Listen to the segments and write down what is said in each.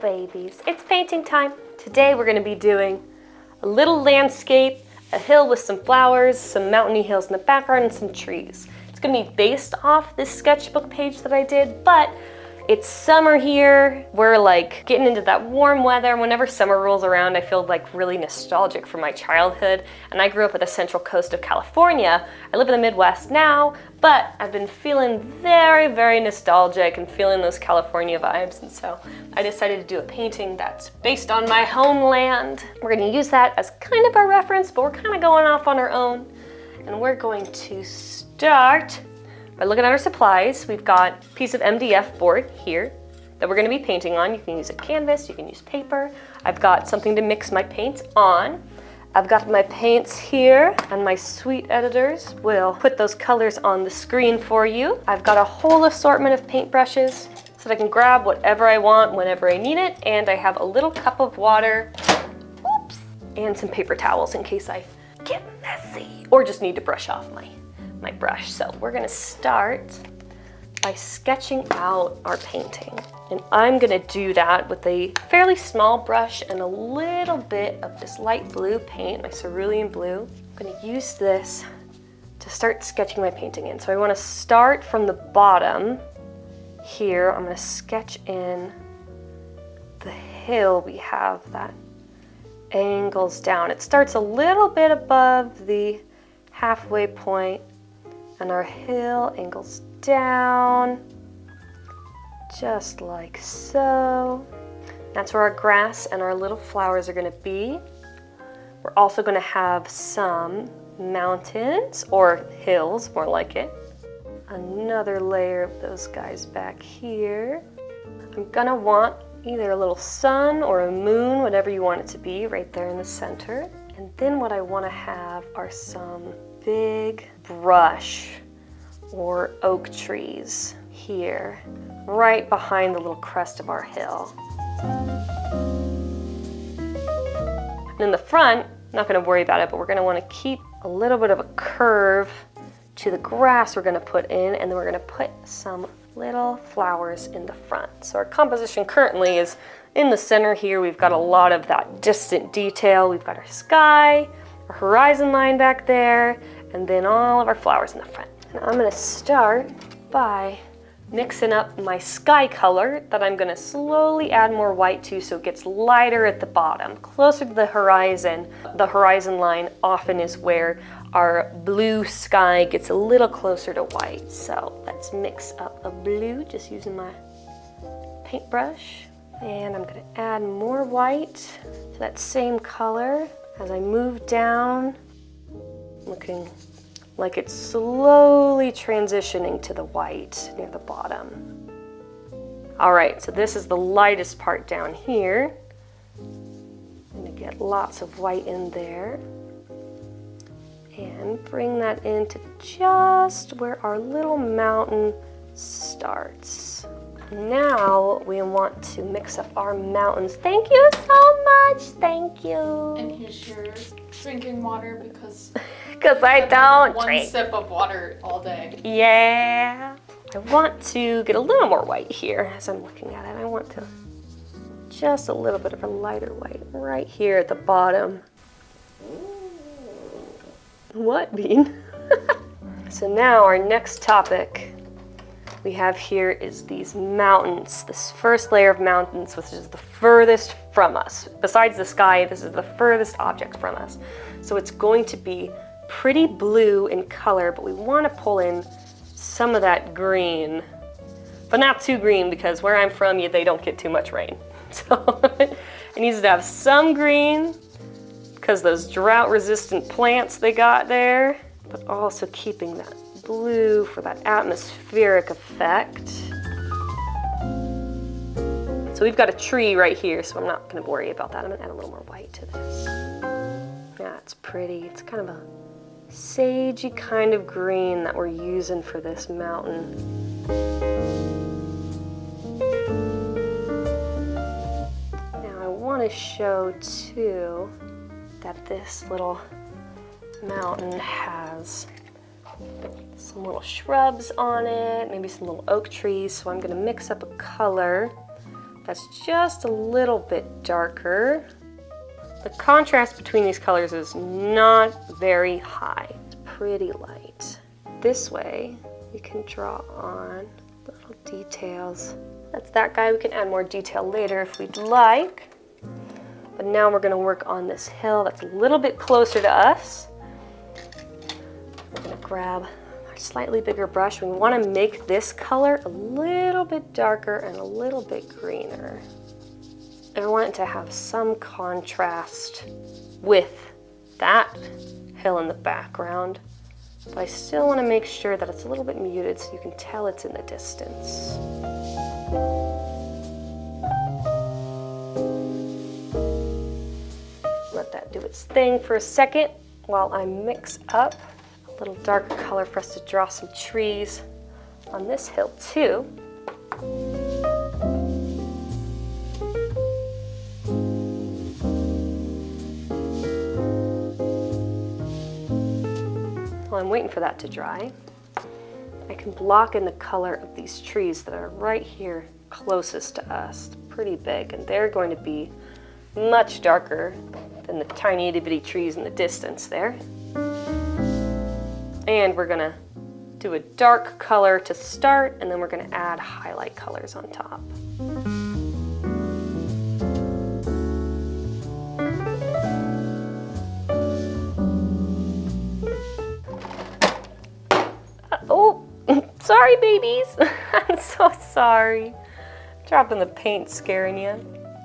babies. It's painting time. Today we're going to be doing a little landscape, a hill with some flowers, some mountainy hills in the background, and some trees. It's going to be based off this sketchbook page that I did, but it's summer here. We're like getting into that warm weather. Whenever summer rolls around, I feel like really nostalgic for my childhood. And I grew up at the central coast of California. I live in the Midwest now, but I've been feeling very, very nostalgic and feeling those California vibes. And so I decided to do a painting that's based on my homeland. We're gonna use that as kind of our reference, but we're kind of going off on our own. And we're going to start by looking at our supplies. We've got a piece of MDF board here that we're going to be painting on. You can use a canvas, you can use paper. I've got something to mix my paints on. I've got my paints here, and my sweet editors will put those colors on the screen for you. I've got a whole assortment of paintbrushes so that I can grab whatever I want whenever I need it, and I have a little cup of water, oops, and some paper towels in case I get messy or just need to brush off my brush. So we're gonna start by sketching out our painting. And I'm gonna do that with a fairly small brush and a little bit of this light blue paint, my cerulean blue. I'm gonna use this to start sketching my painting in. So I wanna start from the bottom here. I'm gonna sketch in the hill we have that angles down. It starts a little bit above the halfway point, and our hill angles down, just like so. That's where our grass and our little flowers are gonna be. We're also gonna have some mountains, or hills, more like it. Another layer of those guys back here. I'm gonna want either a little sun or a moon, whatever you want it to be, right there in the center. And then what I wanna have are some big brush or oak trees here, right behind the little crest of our hill. And in the front, I'm not gonna worry about it, but we're gonna wanna keep a little bit of a curve to the grass we're gonna put in, and then we're gonna put some little flowers in the front. So our composition currently is in the center here. We've got a lot of that distant detail. We've got our sky, our horizon line back there, and then all of our flowers in the front. And I'm gonna start by mixing up my sky color that I'm gonna slowly add more white to so it gets lighter at the bottom, closer to the horizon. The horizon line often is where our blue sky gets a little closer to white. So let's mix up a blue just using my paintbrush. And I'm gonna add more white to that same color as I move down, looking like it's slowly transitioning to the white near the bottom. All right, so this is the lightest part down here. I'm gonna get lots of white in there and bring that into just where our little mountain starts. Now we want to mix up our mountains. Thank you so much, thank you. And here's your drinking water because I don't drink. One sip of water all day. Yeah. I want to get a little more white here as I'm looking at it. I want to just a little bit of a lighter white right here at the bottom. What, Bean? So now our next topic we have here is these mountains. This first layer of mountains, which is the furthest from us. Besides the sky, this is the furthest object from us. So it's going to be pretty blue in color, but we want to pull in some of that green, but not too green because where I'm from, they don't get too much rain. So it needs to have some green because those drought-resistant plants they got there, but also keeping that blue for that atmospheric effect. So we've got a tree right here, so I'm not going to worry about that. I'm going to add a little more white to this. Yeah, it's pretty. It's kind of a sagey kind of green that we're using for this mountain. Now I want to show too that this little mountain has some little shrubs on it, maybe some little oak trees, so I'm going to mix up a color That's just a little bit darker. The contrast between these colors is not very high. It's pretty light. This way, we can draw on little details. That's that guy. We can add more detail later if we'd like. But now we're gonna work on this hill that's a little bit closer to us. We're gonna grab our slightly bigger brush. We wanna make this color a little bit darker and a little bit greener. I want it to have some contrast with that hill in the background, but I still want to make sure that it's a little bit muted so you can tell it's in the distance. Let that do its thing for a second while I mix up a little darker color for us to draw some trees on this hill too. While I'm waiting for that to dry, I can block in the color of these trees that are right here closest to us. Pretty big, and they're going to be much darker than the tiny itty bitty trees in the distance there. And we're gonna do a dark color to start, and then we're gonna add highlight colors on top. Oh, sorry babies. I'm so sorry. Dropping the paint scaring you.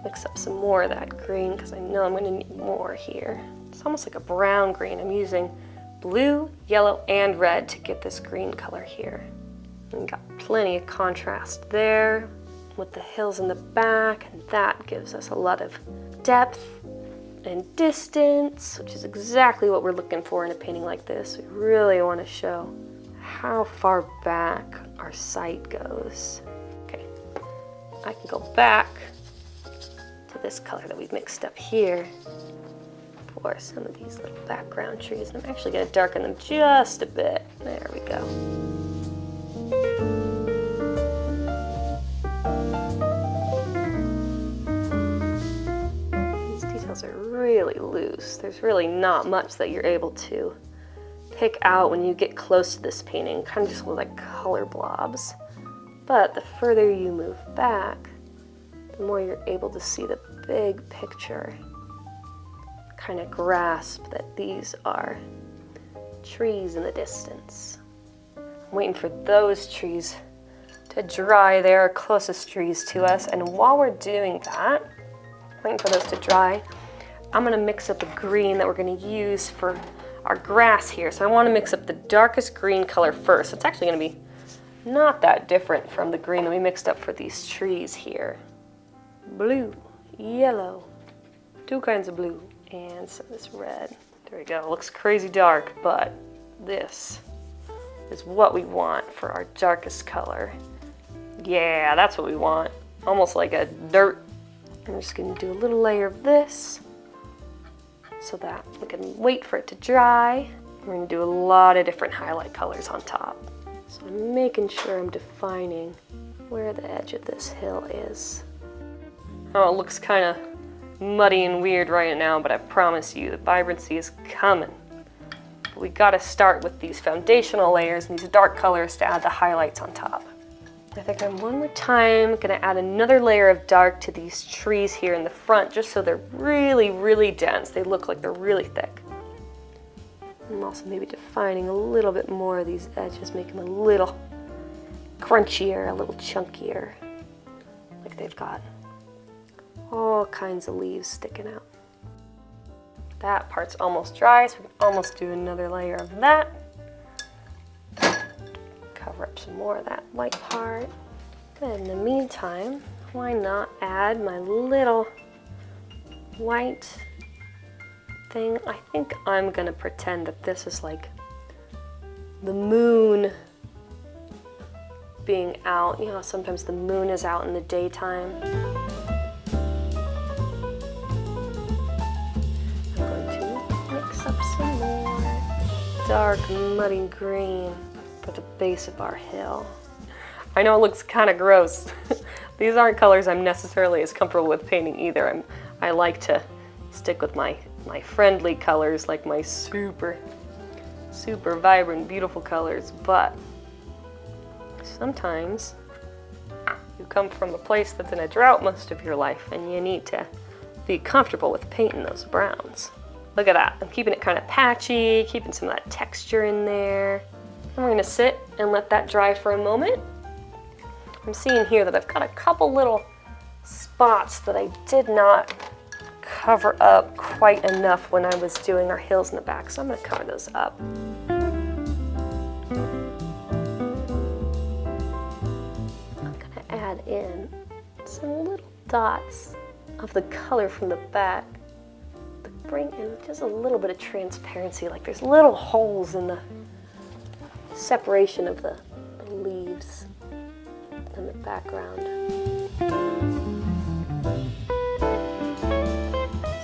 Mix up some more of that green because I know I'm going to need more here. It's almost like a brown green. I'm using blue, yellow, and red to get this green color here. And got plenty of contrast there with the hills in the back, and that gives us a lot of depth and distance, which is exactly what we're looking for in a painting like this. We really want to show how far back our site goes. Okay, I can go back to this color that we've mixed up here for some of these little background trees. I'm actually going to darken them just a bit. There we go. These details are really loose. There's really not much that you're able to pick out when you get close to this painting. Kind of just look like color blobs. But the further you move back, the more you're able to see the big picture. Kind of grasp that these are trees in the distance. I'm waiting for those trees to dry. They're our closest trees to us. And while we're doing that, waiting for those to dry, I'm gonna mix up a green that we're gonna use for our grass here. So I want to mix up the darkest green color first. It's actually going to be not that different from the green that we mixed up for these trees here. Blue, yellow, two kinds of blue, and some of this red. There we go. It looks crazy dark, but this is what we want for our darkest color. Yeah, that's what we want. Almost like a dirt. I'm just going to do a little layer of this so that we can wait for it to dry. We're going to do a lot of different highlight colors on top. So I'm making sure I'm defining where the edge of this hill is. Oh, it looks kind of muddy and weird right now, but I promise you the vibrancy is coming. But we got to start with these foundational layers and these dark colors to add the highlights on top. I think I'm one more time gonna add another layer of dark to these trees here in the front, just so they're really, really dense. They look like they're really thick. I'm also maybe defining a little bit more of these edges, make them a little crunchier, a little chunkier. Like they've got all kinds of leaves sticking out. That part's almost dry, so we can almost do another layer of that. Cover up some more of that white part. Good. In the meantime, why not add my little white thing? I think I'm gonna pretend that this is like the moon being out. You know, sometimes the moon is out in the daytime. I'm going to mix up some more dark muddy green for the base of our hill. I know it looks kind of gross, These aren't colors I'm necessarily as comfortable with painting either. I like to stick with my friendly colors, like my super vibrant, beautiful colors, but sometimes you come from a place that's in a drought most of your life and you need to be comfortable with painting those browns. Look at that. I'm keeping it kind of patchy, keeping some of that texture in there. And we're gonna sit and let that dry for a moment. I'm seeing here that I've got a couple little spots that I did not cover up quite enough when I was doing our hills in the back, so I'm gonna cover those up. I'm gonna add in some little dots of the color from the back to bring in just a little bit of transparency, like there's little holes in the separation of the leaves in the background.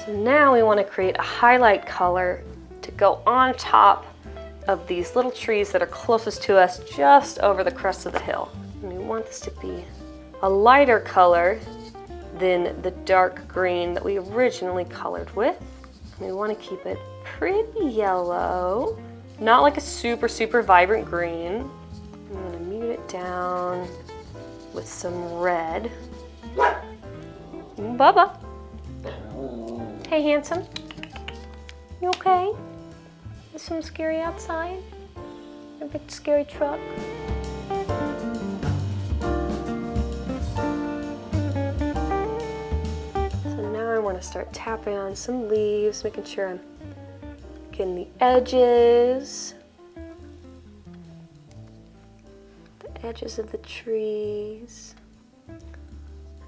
So now we want to create a highlight color to go on top of these little trees that are closest to us, just over the crest of the hill. And we want this to be a lighter color than the dark green that we originally colored with. And we want to keep it pretty yellow, not like a super vibrant green. I'm going to mute it down with some red. Bubba. Hey, handsome. You okay? Is something scary outside? A big scary truck? So now I want to start tapping on some leaves, making sure I'm getting the edges of the trees,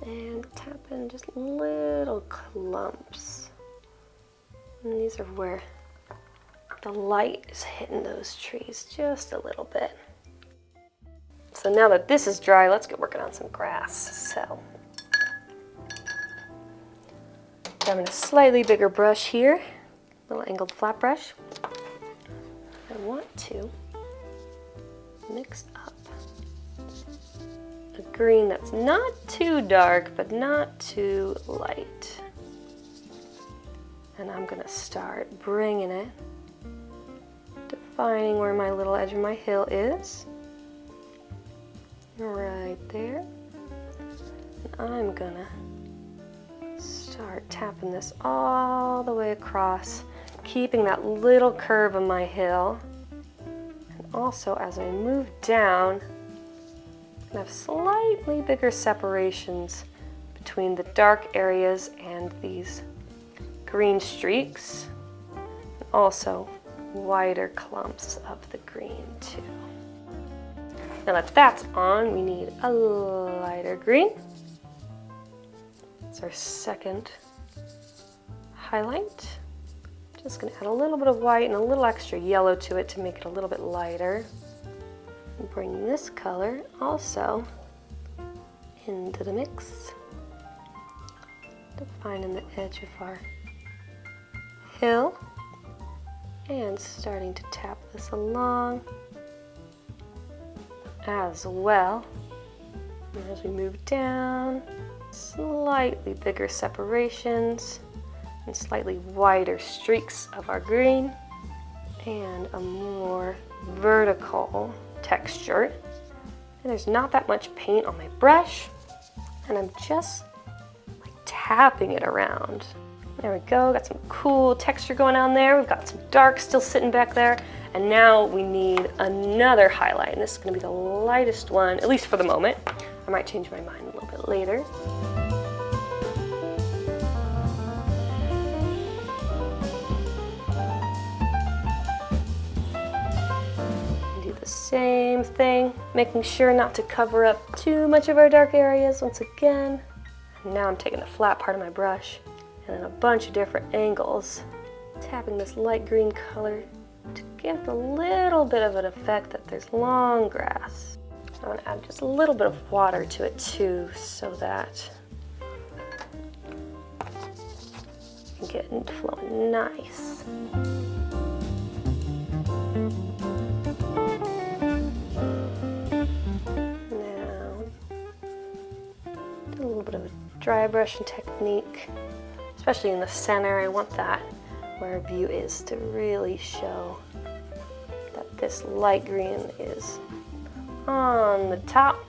and tap in just little clumps. And these are where the light is hitting those trees just a little bit. So now that this is dry, let's get working on some grass. So I'm in a slightly bigger brush here, little angled flat brush. I want to mix up a green that's not too dark, but not too light. And I'm gonna start bringing it, defining where my little edge of my hill is. Right there. And I'm gonna start tapping this all the way across, keeping that little curve of my hill. And also, as I move down, I have slightly bigger separations between the dark areas and these green streaks, and also wider clumps of the green too. Now that that's on, we need a lighter green. It's our second highlight. Just gonna add a little bit of white and a little extra yellow to it to make it a little bit lighter. And bring this color also into the mix, defining the edge of our hill, and starting to tap this along as well. And as we move down, slightly bigger separations and slightly wider streaks of our green, and a more vertical texture. And there's not that much paint on my brush, and I'm just like tapping it around. There we go, got some cool texture going on there. We've got some dark still sitting back there, and now we need another highlight, and this is gonna be the lightest one, at least for the moment. I might change my mind a little bit later. The same thing, making sure not to cover up too much of our dark areas once again. And now I'm taking the flat part of my brush and in a bunch of different angles, tapping this light green color to give the little bit of an effect that there's long grass. I want to add just a little bit of water to it too, so that you can get it flowing nice. dry brushing technique, especially in the center. I want that where our view is to really show that this light green is on the top.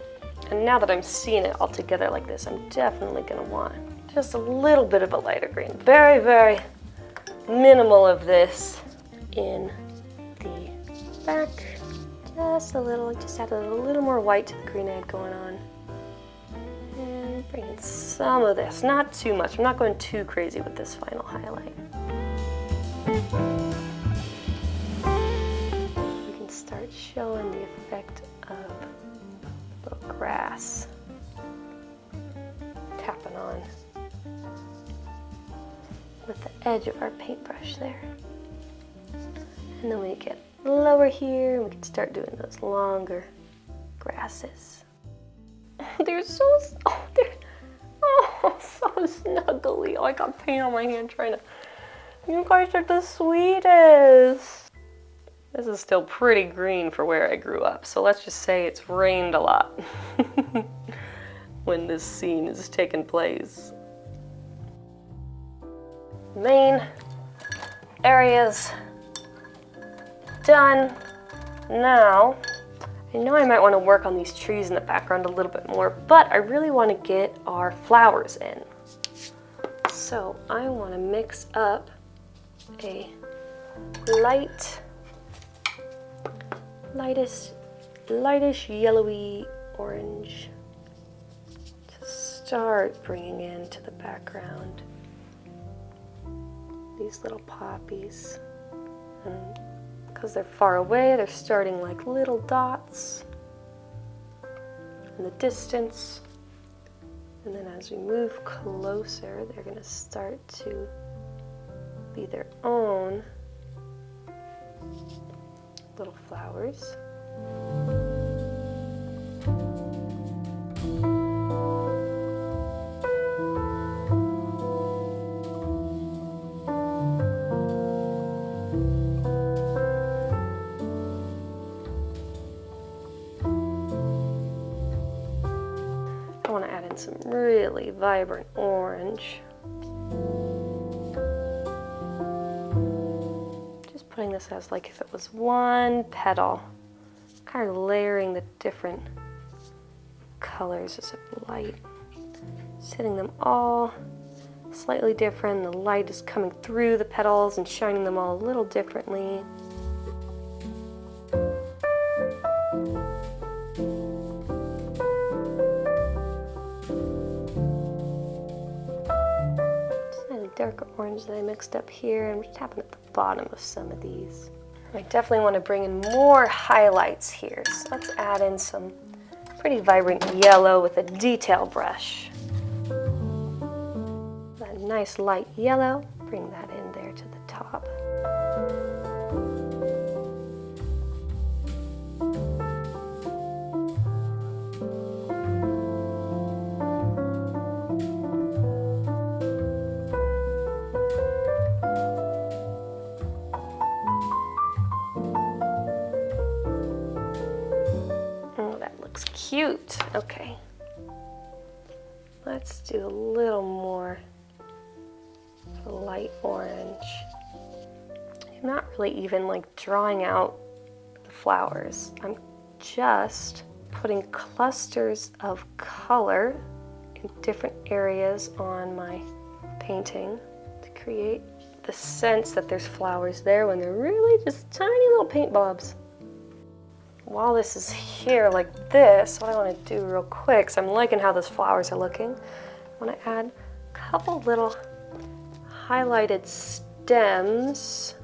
And now that I'm seeing it all together like this, I'm definitely gonna want just a little bit of a lighter green. Very, very minimal of this in the back. Just a little, just add a little more white to the green I had going on. And bring in some of this, not too much. I'm not going too crazy with this final highlight. We can start showing the effect of little grass tapping on with the edge of our paintbrush there. And then we get lower here, we can start doing those longer grasses. They're so, so snuggly. Oh, I got paint on my hand trying to, you guys are the sweetest. This is still pretty green for where I grew up, so let's just say it's rained a lot when this scene is taking place. Main areas done. Now, I know I might want to work on these trees in the background a little bit more, but I really want to get our flowers in. So I want to mix up a lightish yellowy orange to start bringing into the background these little poppies. And because they're far away, they're starting like little dots in the distance. And then as we move closer, they're going to start to be their own little flowers. I want to add in some really vibrant orange. Just putting this as like if it was one petal, kind of layering the different colors as of light, setting them all slightly different. The light is coming through the petals and shining them all a little differently. Darker orange that I mixed up here, and we're tapping at the bottom of some of these. I definitely want to bring in more highlights here, so let's add in some pretty vibrant yellow with a detail brush. That nice light yellow, bring that in there to the top. Cute. Okay. Let's do a little more light orange. I'm not really even like drawing out the flowers. I'm just putting clusters of color in different areas on my painting to create the sense that there's flowers there when they're really just tiny little paint blobs. While this is here like this, what I want to do real quick, so I'm liking how those flowers are looking, I want to add a couple little highlighted stems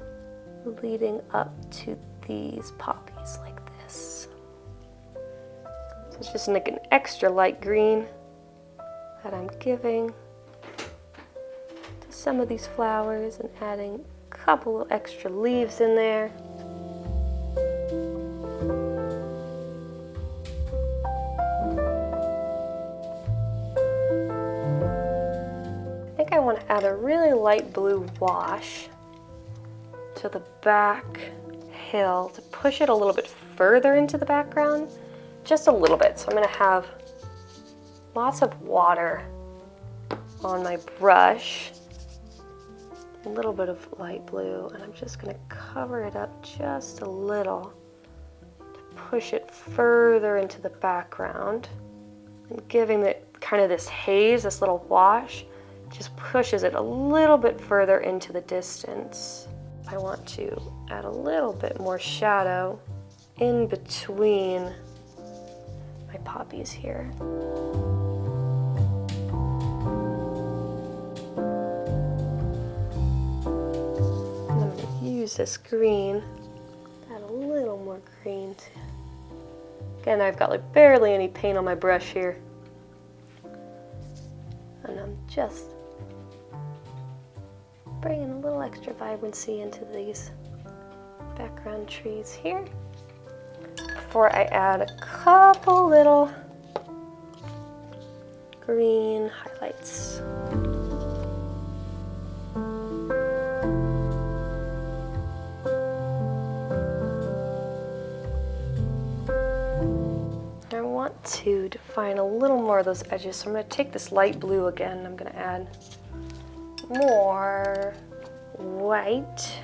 leading up to these poppies like this. So it's just like an extra light green that I'm giving to some of these flowers and adding a couple of extra leaves in there. I want to add a really light blue wash to the back hill to push it a little bit further into the background, just a little bit. So I'm going to have lots of water on my brush, a little bit of light blue, and I'm just going to cover it up just a little to push it further into the background, and giving it kind of this haze, this little wash, just pushes it a little bit further into the distance. I want to add a little bit more shadow in between my poppies here. And I'm going to use this green, add a little more green too. Again, I've got like barely any paint on my brush here. And I'm just bringing a little extra vibrancy into these background trees here before I add a couple little green highlights. I want to define a little more of those edges, so I'm going to take this light blue again and I'm going to add more white.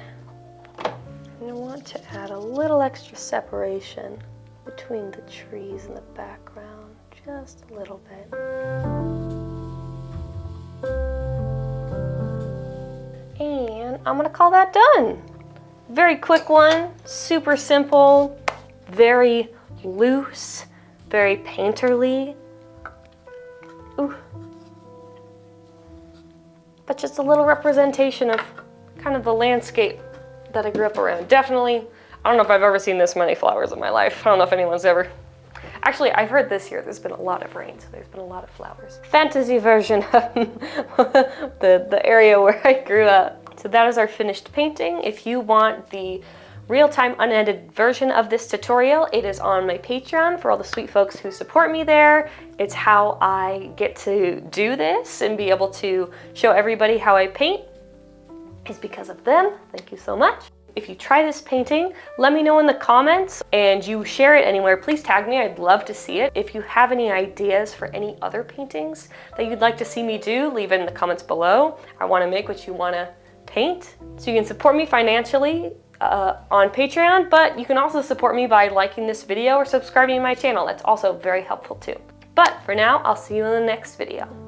And I want to add a little extra separation between the trees and the background, just a little bit. And I'm gonna call that done. Very quick one, super simple, very loose, very painterly. Ooh. But just a little representation of kind of the landscape that I grew up around. Definitely, I don't know if I've ever seen this many flowers in my life. I don't know if anyone's ever. Actually, I've heard this year there's been a lot of rain, so there's been a lot of flowers. Fantasy version of the area where I grew up. So that is our finished painting. If you want the real-time unedited version of this tutorial, it is on my Patreon for all the sweet folks who support me there. It's how I get to do this and be able to show everybody how I paint. Is because of them. Thank you so much. If you try this painting, let me know in the comments, and you share it anywhere, please tag me. I'd love to see it. If you have any ideas for any other paintings that you'd like to see me do, leave it in the comments below. I want to make what you want to paint. So you can support me financially on Patreon, but you can also support me by liking this video or subscribing to my channel. That's also very helpful too. But for now, I'll see you in the next video.